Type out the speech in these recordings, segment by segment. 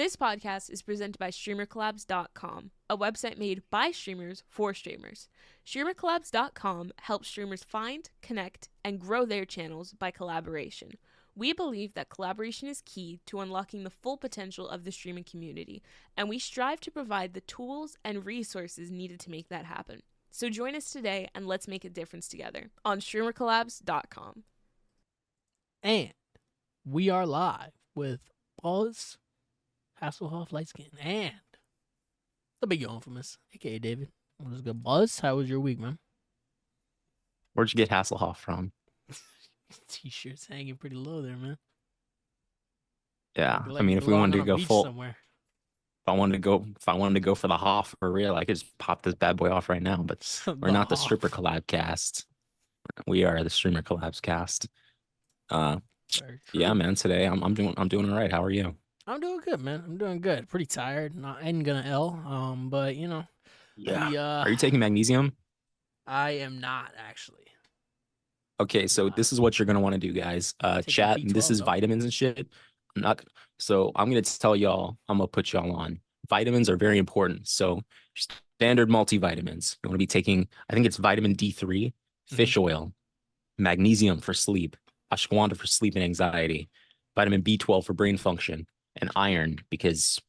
This podcast is presented by StreamerCollabs.com, a website made by streamers for streamers. StreamerCollabs.com helps streamers find, connect, and grow their channels by collaboration. We believe that collaboration is key to unlocking the full potential of the streaming community, and we strive to provide the tools and resources needed to make that happen. So join us today and let's make a difference together on StreamerCollabs.com. And we are live with Buzz Hasselhoff Lightskin and the big infamous, aka David. What is good, Buzz? How was your week, man? Where'd you get Hasselhoff from? T-shirt's hanging pretty low there, man. Yeah, Like I mean, if we wanted to go full, somewhere. if I wanted to go for the Hoff for real, I could just pop this bad boy off right now. But we're not the Stripper Collab cast. We are the Streamer Collabs cast. Yeah, man. Today I'm doing all right. How are you? I'm doing good, man. I'm doing good. Pretty tired. Not ain't gonna L. But you know. Yeah. Are you taking magnesium? I am not actually. Okay, so this is what you're gonna want to do, guys. Chat. This is vitamins and shit. So I'm gonna tell y'all. I'm gonna put y'all on. Vitamins are very important. So standard multivitamins. You want to be taking. I think it's vitamin D3, fish oil, magnesium for sleep, ashwagandha for sleep and anxiety, vitamin B12 for brain function, and iron because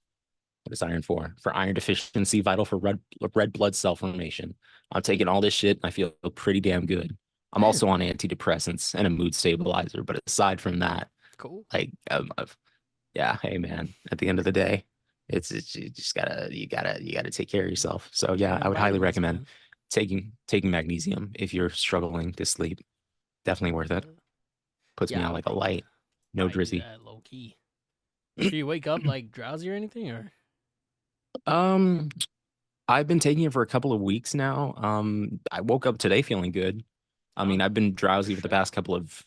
what is iron for? For iron deficiency, vital for red blood cell formation. I'm taking all this shit and I feel pretty damn good. I'm also on antidepressants and a mood stabilizer, but aside from that, cool. Like, yeah, hey man, at the end of the day, it's you just gotta take care of yourself. So yeah, I would highly recommend taking magnesium if you're struggling to sleep. Definitely worth it. Puts me on like a light, no drizzy. Low key. Do you wake up like drowsy or anything, or? I've been taking it for a couple of weeks now. I woke up today feeling good. I mean, I've been drowsy for the past couple of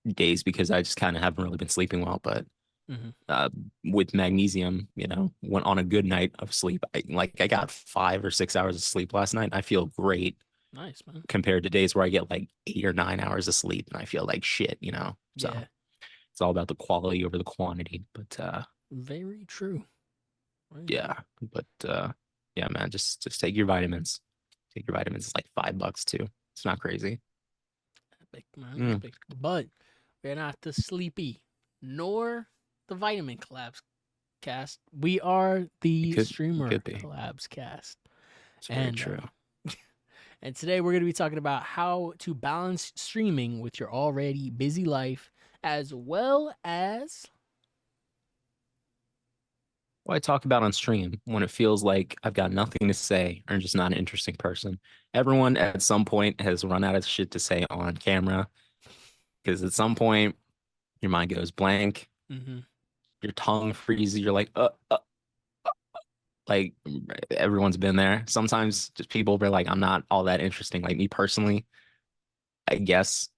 days because I just kind of haven't really been sleeping well. But with magnesium, you know, when on a good night of sleep, I got 5 or 6 hours of sleep last night. I feel great. Nice, man. Compared to days where I get like 8 or 9 hours of sleep and I feel like shit, you know. So it's all about the quality over the quantity. But very true. Yeah, but yeah, man, just take your vitamins. Take your vitamins. It's like $5 too. It's not crazy. Epic, man. Epic. But we're not the sleepy nor the vitamin collabs cast. We are the streamer collabs cast. It's very true. And today we're going to be talking about how to balance streaming with your already busy life, as well as what I talk about on stream when it feels like I've got nothing to say or I'm just not an interesting person. Everyone at some point has run out of shit to say on camera because at some point your mind goes blank, your tongue freezes, you're like, like everyone's been there. Sometimes just people are like, I'm not all that interesting. Like me personally, I guess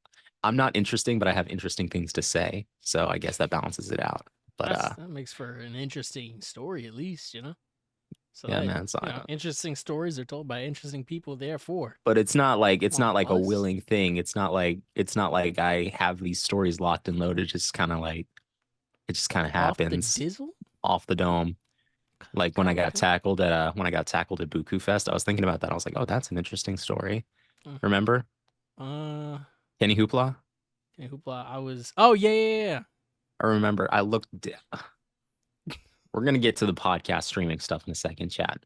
I'm not interesting, but I have interesting things to say. So I guess that balances it out. But that makes for an interesting story, at least, you know. So yeah, man. So, interesting stories are told by interesting people. Therefore, but it's not like a willing thing. It's not like I have these stories locked and loaded. It just kind of happens off the dome. Like when I got tackled at Buku Fest, I was thinking about that. I was like, oh, that's an interesting story. Remember? Kenny Hoopla. I was. Oh yeah. I remember. We're gonna get to the podcast streaming stuff in a second, chat.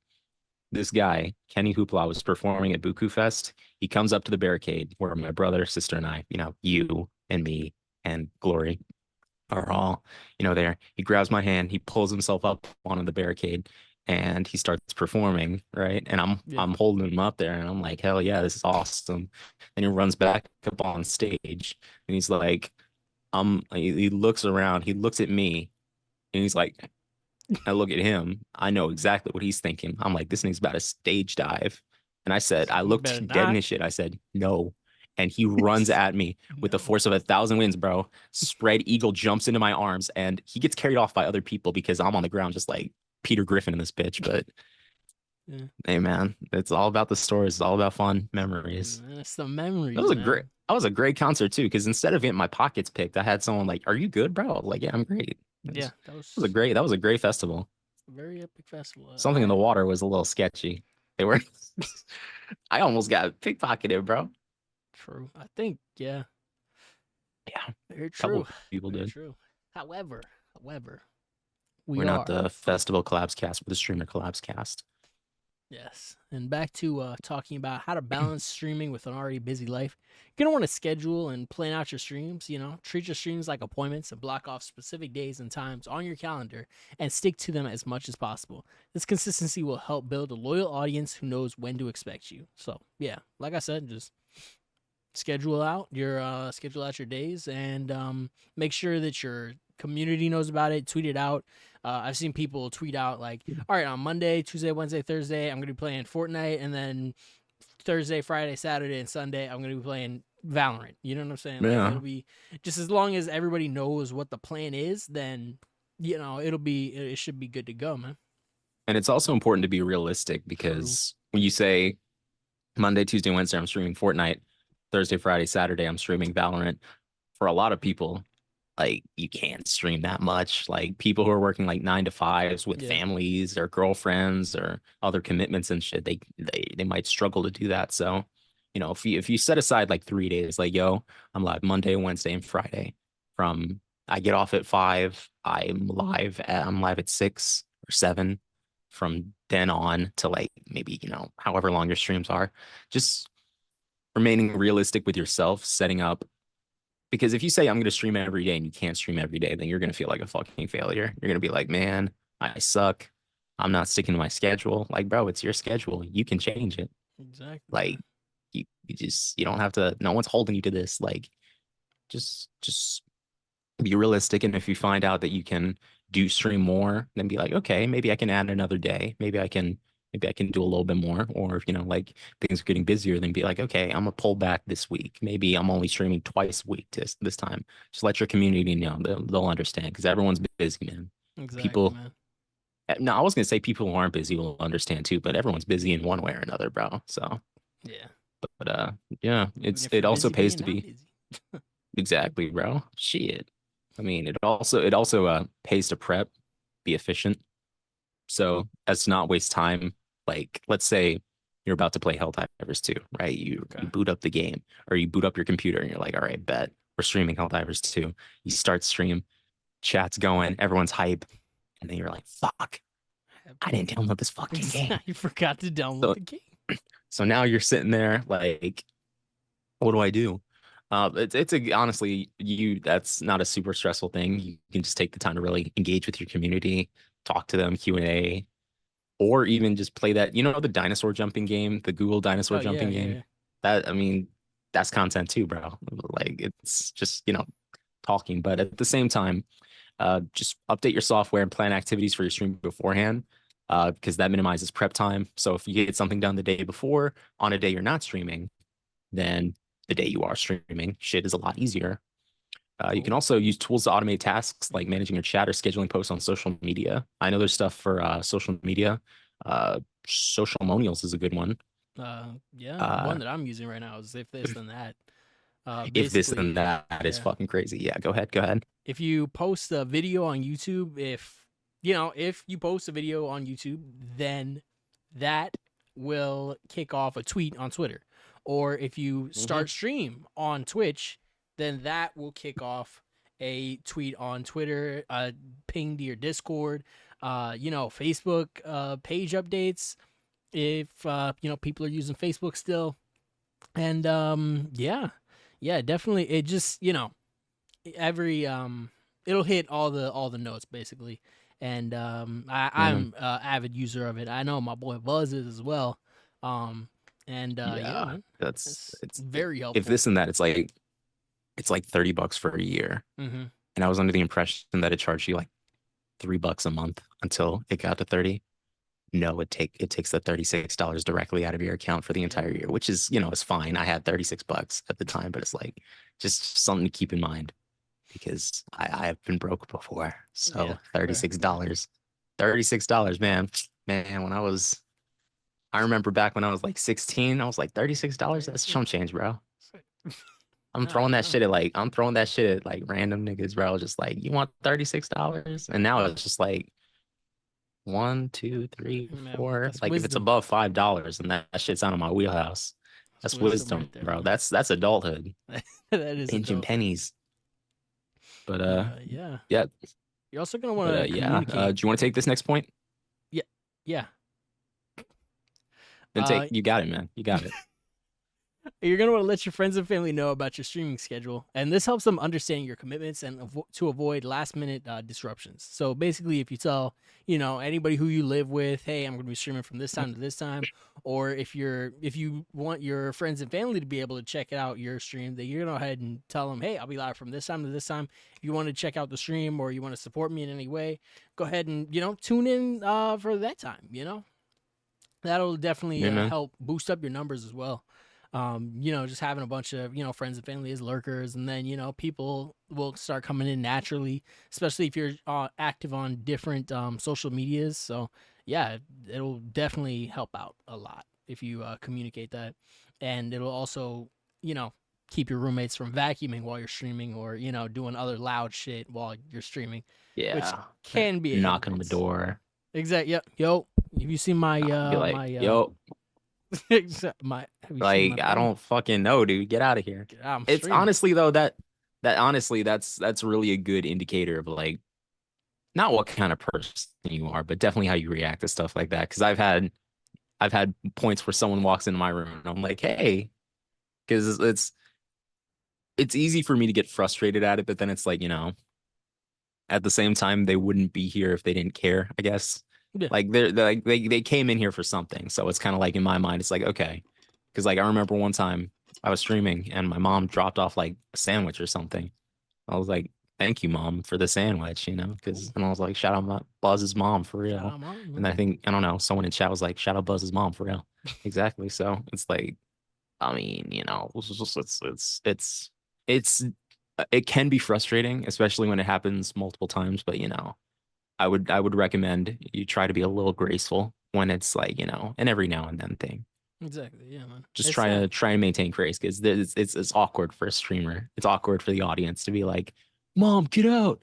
This guy, Kenny Hoopla, was performing at Buku Fest. He comes up to the barricade where my brother, sister, and I, you know, you and me and Glory are all, you know, there. He grabs my hand, he pulls himself up onto the barricade, and he starts performing, right? And I'm holding him up there, and I'm like, hell yeah, this is awesome. And he runs back up on stage, and he's like, he looks around, he looks at me, and he's like, I look at him, I know exactly what he's thinking. I'm like, this nigga's about to stage dive. And I said, I looked dead in his shit. I said, no. And he runs at me with the force of 1,000 winds, bro. Spread eagle jumps into my arms, and he gets carried off by other people because I'm on the ground just like Peter Griffin in this bitch. But hey, man, it's all about the stories. It's all about fun memories. It's the memories. That was a great concert too, because instead of getting my pockets picked, I had someone like, "Are you good, bro?" I was like, yeah, I'm great. Yeah, That was a great festival. a very epic festival. Something in the water was a little sketchy. They were I almost got pickpocketed, bro. True. I think, yeah. Yeah, Very a couple true. people Very did. true. However, We're we not are. the festival collabs cast, we're the streamer collabs cast. Yes. And back to talking about how to balance streaming with an already busy life. You're going to want to schedule and plan out your streams, treat your streams like appointments and block off specific days and times on your calendar and stick to them as much as possible. This consistency will help build a loyal audience who knows when to expect you. So, yeah, like I said, just schedule out your days and make sure that your community knows about it. Tweet it out. I've seen people tweet out like, all right, on Monday, Tuesday, Wednesday, Thursday, I'm gonna be playing Fortnite, and then Thursday, Friday, Saturday, and Sunday, I'm gonna be playing Valorant. You know what I'm saying? Like, Yeah. it'll be just as long as everybody knows what the plan is, then it should be good to go, man. And it's also important to be realistic because when you say Monday, Tuesday, Wednesday, I'm streaming Fortnite, Thursday, Friday, Saturday, I'm streaming Valorant. For a lot of people, like you can't stream that much. Like people who are working like 9 to 5s with Yeah. families or girlfriends or other commitments and shit, they might struggle to do that. So, if you set aside like 3 days, like yo, I'm live Monday, Wednesday, and Friday. From I get off at 5, I'm live at 6 or 7. From then on to like maybe, however long your streams are, just remaining realistic with yourself, setting up because if you say I'm going to stream every day and you can't stream every day, then you're going to feel like a fucking failure. You're going to be like, man, I suck. I'm not sticking to my schedule. Like, bro, it's your schedule. You can change it. Exactly. Like, you don't have to. No one's holding you to this. Like, just be realistic. And if you find out that you can do stream more, then be like, okay, maybe I can add another day. Maybe I can do a little bit more. Or if, like things are getting busier, then be like, okay, I'm gonna pull back this week. Maybe I'm only streaming twice a week this time. Just let your community know. They'll understand because everyone's busy, man. Exactly, People, man. no, I was gonna say people who aren't busy will understand too, but everyone's busy in one way or another, bro. So, Yeah. but yeah, Even if it you're also busy pays being to not be busy. exactly, bro. Shit. I mean, it also pays to prep, be efficient, so as to not waste time. Like, let's say you're about to play Helldivers 2, right? You Okay. you boot up the game or you boot up your computer and you're like, all right, bet we're streaming Helldivers 2. You start stream, chat's going, everyone's hype, and then you're like, fuck, I didn't download this fucking game. You forgot to download So the game. so now you're sitting there like, what do I do? Honestly, that's not a super stressful thing. You can just take the time to really engage with your community, talk to them, Q&A, or even just play that, the dinosaur jumping game, the Google dinosaur Oh yeah, jumping game. yeah. That, I mean, that's content too, bro. Like it's just, talking, but at the same time, just update your software and plan activities for your stream beforehand, because that minimizes prep time. So if you get something done the day before on a day you're not streaming, then the day you are streaming, shit is a lot easier. You can also use tools to automate tasks like managing your chat or scheduling posts on social media. I know there's stuff for social media. Socialmonials is a good one. Yeah. Uh, One that I'm using right now is if this then that. if this and Basically, that is yeah. fucking crazy. Yeah, go ahead. Go ahead. If you post a video on YouTube, if you post a video on YouTube, then that will kick off a tweet on Twitter. Or if you start stream on Twitch, then that will kick off a tweet on Twitter, ping to your Discord, Facebook page updates if people are using Facebook still. And yeah, definitely it just, every it'll hit all the notes basically. And I'm avid user of it. I know my boy Buzz is as well. And yeah, man, That's it's very helpful. if this and that, it's like $30 for a year. Mm-hmm. And I was under the impression that it charged you like $3 a month until it got to 30. No, it takes the $36 directly out of your account for the entire year, which is, is fine. I had $36 at the time, but it's like just something to keep in mind because I have been broke before. So Yeah, $36. $36, man. Man, I remember back when I was like 16, I was like $36, that's chump change, bro. I'm Nah, throwing that no. shit at like random niggas, bro. Just like, you want $36? And now it's just like one, two, three, Man, four. that's Like if it's wisdom. above $5 and that shit's out of my wheelhouse, That's that's wisdom wisdom, right there, bro. man. That's adulthood. That is Pinching adulthood. pennies. But Yeah. yeah. You're also gonna want But to yeah. communicate. Do you want to take this next point? Yeah. Yeah. Then you got it, man. You got it. You're going to want to let your friends and family know about your streaming schedule, and this helps them understand your commitments and to avoid last-minute disruptions. So basically, if you tell, anybody who you live with, hey, I'm going to be streaming from this time to this time, or if you want your friends and family to be able to check out your stream, then you're going to go ahead and tell them, hey, I'll be live from this time to this time. If you want to check out the stream or you want to support me in any way, go ahead and, tune in for that time, That'll definitely Yeah, man. help boost up your numbers as well. Just having a bunch of, friends and family as lurkers, and then, people will start coming in naturally, especially if you're active on different social medias. So, yeah, it'll definitely help out a lot if you communicate that. And it'll also, keep your roommates from vacuuming while you're streaming or, doing other loud shit while you're streaming, which Yeah. can be a Knocking on the hindrance. door. Exactly. Yep. Yo, have you seen my Be like, my yo, have you seen my like, I phone? don't fucking know, dude. Get out of here. I'm It's streaming. honestly though that honestly that's really a good indicator of like not what kind of person you are, but definitely how you react to stuff like that. Because I've had points where someone walks into my room and I'm like, hey, because it's easy for me to get frustrated at it, but then it's like, at the same time, they wouldn't be here if they didn't care, I guess. Yeah. Like they came in here for something. So it's kind of like in my mind, it's like, okay. Because like I remember one time I was streaming and my mom dropped off like a sandwich or something. I was like, thank you, mom, for the sandwich, because and I was like, shout out my Buzz's mom for Shout real. out, mom. And I think, I don't know, someone in chat was like, shout out Buzz's mom for real. Exactly. So it's like, I mean, it's it can be frustrating, especially when it happens multiple times, but I would recommend you try to be a little graceful when it's like, an every now and then thing. Exactly. Yeah, man. Just It's try and maintain grace because it's awkward for a streamer. It's awkward for the audience to be like, Mom, get out.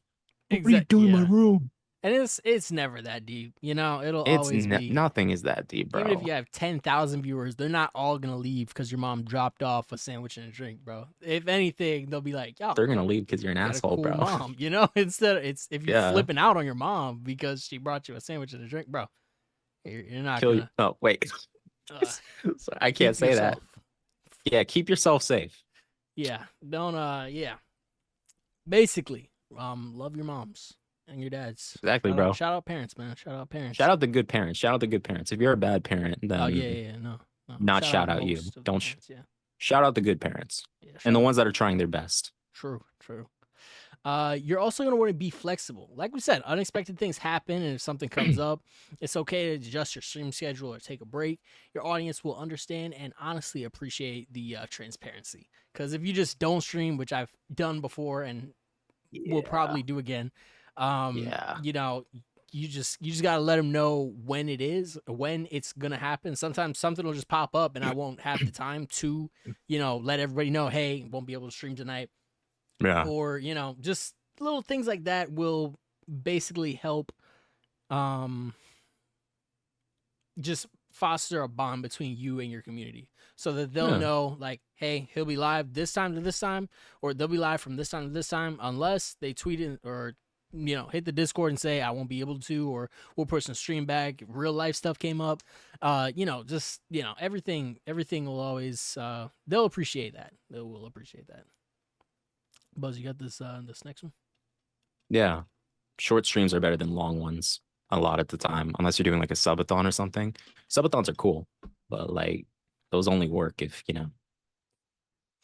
What are you exactly. doing in my Yeah. room? And it's never that deep. It'll It's always be. nothing is that deep, Even if bro. you have 10,000 viewers, they're not all gonna leave because your mom dropped off a sandwich and a drink, bro. If anything, they'll be like, "Yo, They're gonna leave because you're an you got a asshole, cool bro. mom," Instead, it's if you're Yeah. flipping out on your mom because she brought you a sandwich and a drink, bro. You're not Kill you. gonna. Oh, wait. Sorry, I can't say that. Yeah, keep yourself safe. Yeah, don't. Yeah. Basically, love your moms and your dads. Exactly, bro. Shout out parents, man. Shout out parents. Shout out the good parents. Shout out the good parents. If you're a bad parent, then Oh yeah. No. not shout out you. most of the Don't parents, yeah. shout out the good parents Yeah, and the shout out. ones that are trying their best. True. You're also going to want to be flexible. Like we said, unexpected things happen, and if something comes up, it's okay to adjust your stream schedule or take a break. Your audience will understand and honestly appreciate the transparency. Because if you just don't stream, which I've done before and will probably do again, Yeah. you just gotta let them know when it's gonna happen. Sometimes something will just pop up, and I won't have the time to, let everybody know, hey, won't be able to stream tonight. Yeah. Or just little things like that will basically help just foster a bond between you and your community so that they'll know, like, hey, he'll be live this time to this time, or they'll be live from this time to this time, unless they tweet it or hit the Discord and say I won't be able to, or we'll put some stream back if real life stuff came up. Everything will always they'll appreciate that. They will appreciate that. Buzz, you got this next one? Yeah. Short streams are better than long ones a lot of the time, unless you're doing like a subathon or something. Subathons are cool, but like those only work if,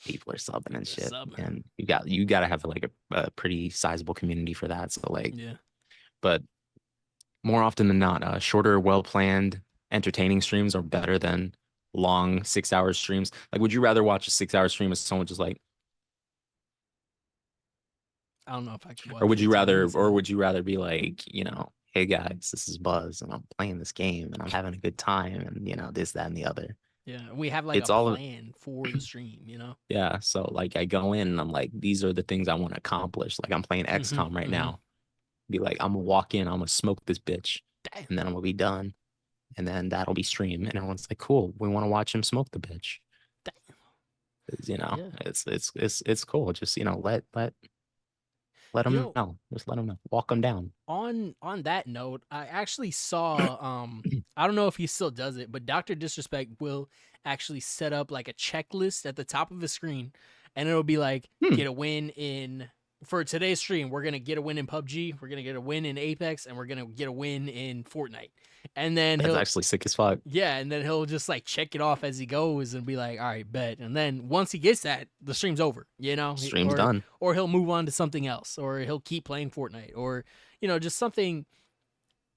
people are subbing and shit. And you gotta have like a pretty sizable community for that. So like, yeah. But more often than not, shorter, well-planned, entertaining streams are better than long 6-hour streams. Like, would you rather watch a 6-hour stream as someone just like, I don't know if I could watch or would you 15 rather, minutes, or would you rather be like, hey guys, this is Buzz and I'm playing this game and I'm having a good time and this, that, and the other. Yeah, we have like It's a all plan for the stream, you know. yeah. So like I go in and I'm like, these are the things I want to accomplish. Like I'm playing XCOM right now. Be like, I'm gonna walk in, I'm gonna smoke this bitch, Damn. and then I'm gonna be done. And then that'll be stream. And everyone's like, cool, we want to watch him smoke the bitch. Damn. 'Cause, you know, Yeah. it's cool. Just, you know, let You him know, know. Just let him know. Walk him down. on that note, I actually saw I don't know if he still does it, but Dr. Disrespect will actually set up like a checklist at the top of the screen, and it'll be like Hmm. get a win in for today's stream, we're gonna get a win in PUBG, we're gonna get a win in Apex, and we're gonna get a win in Fortnite. And then That's he'll actually sick as fuck. yeah, and then he'll just like check it off as he goes and be like, all right, bet. And then once he gets that, the stream's over, you know? Stream's done. Or he'll move on to something else, or he'll keep playing Fortnite, or, you know, just something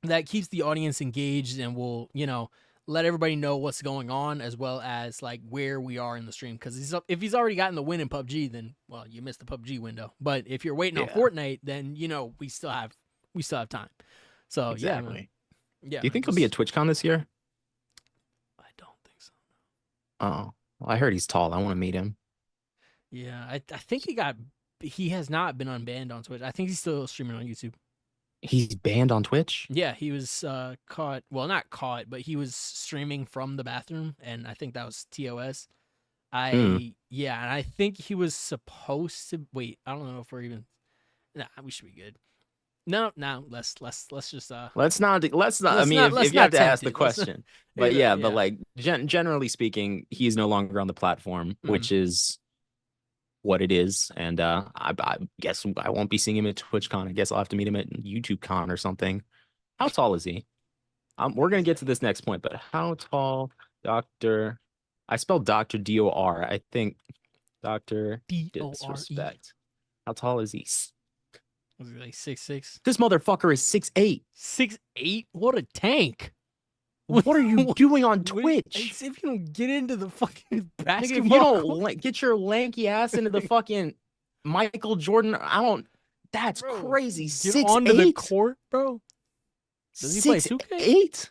that keeps the audience engaged and will, you know, let everybody know what's going on as well as like where we are in the stream. Because if he's already gotten the win in PUBG, then well, you missed the PUBG window. But if you're waiting on Yeah. Fortnite, then you know we still have time. So Exactly. yeah. Do you think he'll be at TwitchCon this year? I don't think so. Oh, well, I heard he's tall. I want to meet him. Yeah, I think he has not been unbanned on Twitch. I think he's still streaming on YouTube. He's banned on Twitch? Yeah, he was caught. Well, not caught, but he was streaming from the bathroom, and I think that was TOS. Yeah, and I think he was supposed to wait. I don't know if we're even. Nah, we should be good. No, let's just let's not. I mean, if you have to ask the question, but yeah, but like generally speaking, he's no longer on the platform, which is what it is. And I guess I won't be seeing him at TwitchCon. I guess I'll have to meet him at YouTubeCon or something. How tall is he? We're gonna get to this next point, but how tall, Doctor? I spelled Doctor DOR. I think Doctor Disrespect. How tall is he? Was he like 6'6"? This motherfucker is 6'8". 6'8"? What a tank! What are you doing on Twitch? If you don't get into the fucking basketball, if you don't get your lanky ass into the fucking Michael Jordan, That's bro, crazy. Get 6'8"? Onto the court, bro. Does he play 2K? 8?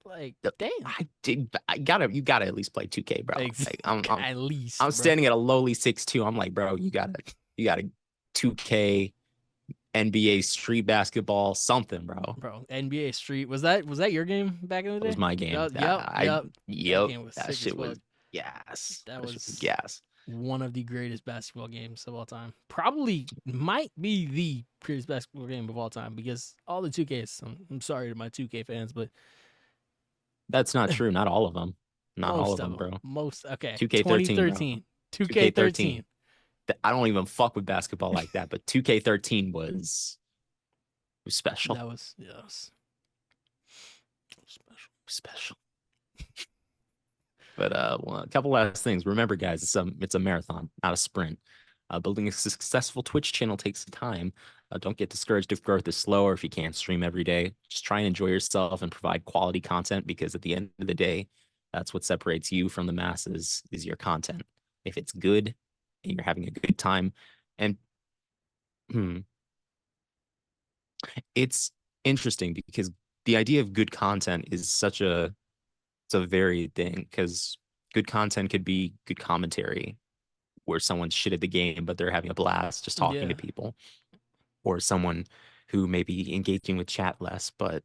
Like, damn. You gotta at least play 2K, bro. Exactly. Like, at least. I'm standing at a lowly 6'2". I'm like, bro, you gotta 2K. NBA Street Basketball, something, bro. Bro, NBA Street was that your game back in the day? It was my game. Yep. That shit was gas. That was gas. One of the greatest basketball games of all time. Probably might be the greatest basketball game of all time because all the 2Ks. I'm sorry to my 2K fans, but that's not true. Not all of them. Not all of them, bro. Most okay. 2K13. 2K13. I don't even fuck with basketball like that, but 2K13 was special. That was special. But well, a couple last things. Remember, guys, it's a marathon, not a sprint. Building a successful Twitch channel takes time. Don't get discouraged if growth is slow or if you can't stream every day. Just try and enjoy yourself and provide quality content because at the end of the day, that's what separates you from the masses is your content. If it's good and you're having a good time, and it's interesting because the idea of good content is it's a varied thing because good content could be good commentary where someone's shit at the game, but they're having a blast just talking to people, or someone who may be engaging with chat less, but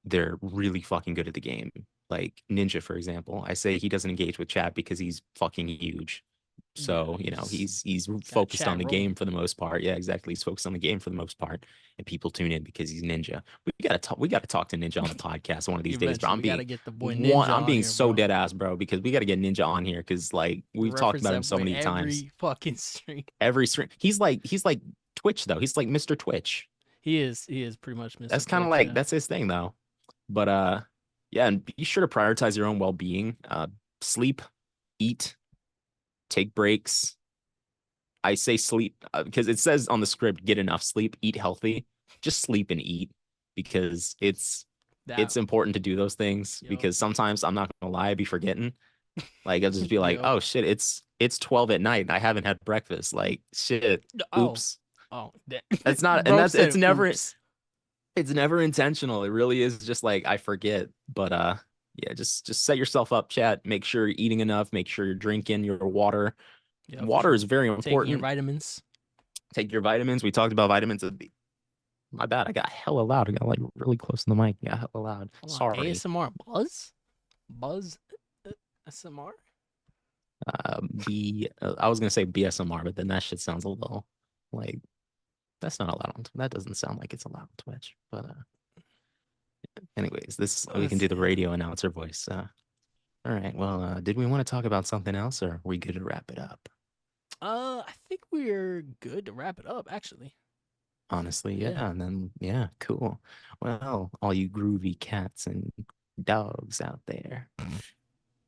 they're really fucking good at the game. Like Ninja, for example, I say he doesn't engage with chat because he's fucking huge. So, you know, he's focused on the game for the most part. Yeah, exactly. He's focused on the game for the most part. And people tune in because he's Ninja. We gotta talk to Ninja on the podcast one of these days, bro. I'm being so dead ass, bro, because we gotta get Ninja on here because like we've talked about him so many times. Every fucking stream. Every stream. He's like Twitch though. He's like Mr. Twitch. He is pretty much Mr. That's kind of like that's his thing though. But yeah, and be sure to prioritize your own well-being. Sleep, eat, take breaks. I say sleep because it says on the script, get enough sleep, eat healthy. Just sleep and eat because it's important to do those things because sometimes I'm not gonna lie, I'd be forgetting. Like I'll just be like, oh shit, it's 12 at night. I haven't had breakfast. Like shit. Oops. That's not and that's it's never intentional. It really is just like I forget. But Yeah, just set yourself up, chat. Make sure you're eating enough. Make sure you're drinking your water. Yeah, for Water sure. is very Taking your important. vitamins. Take your vitamins. We talked about vitamins. My bad. I got hella loud. I got like really close to the mic. I got hella loud. Hold on, Sorry. ASMR Buzz? Buzz SMR? I was gonna say BSMR, but then that shit sounds a little like that's not allowed on. That doesn't sound like it's allowed on Twitch. But anyways, we can do the radio announcer voice. All right. Well, did we want to talk about something else, or are we good to wrap it up? I think we're good to wrap it up, actually. Honestly, Yeah. yeah. And then yeah, cool. Well, all you groovy cats and dogs out there.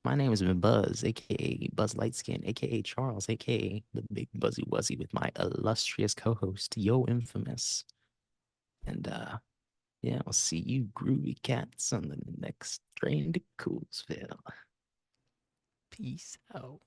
My name has been Buzz, aka Buzz Lightskin, aka Charles, aka the Big Buzzy Wuzzy, with my illustrious co-host, Yo Infamous. And yeah, I'll see you groovy cats on the next train to Coolsville. Peace out.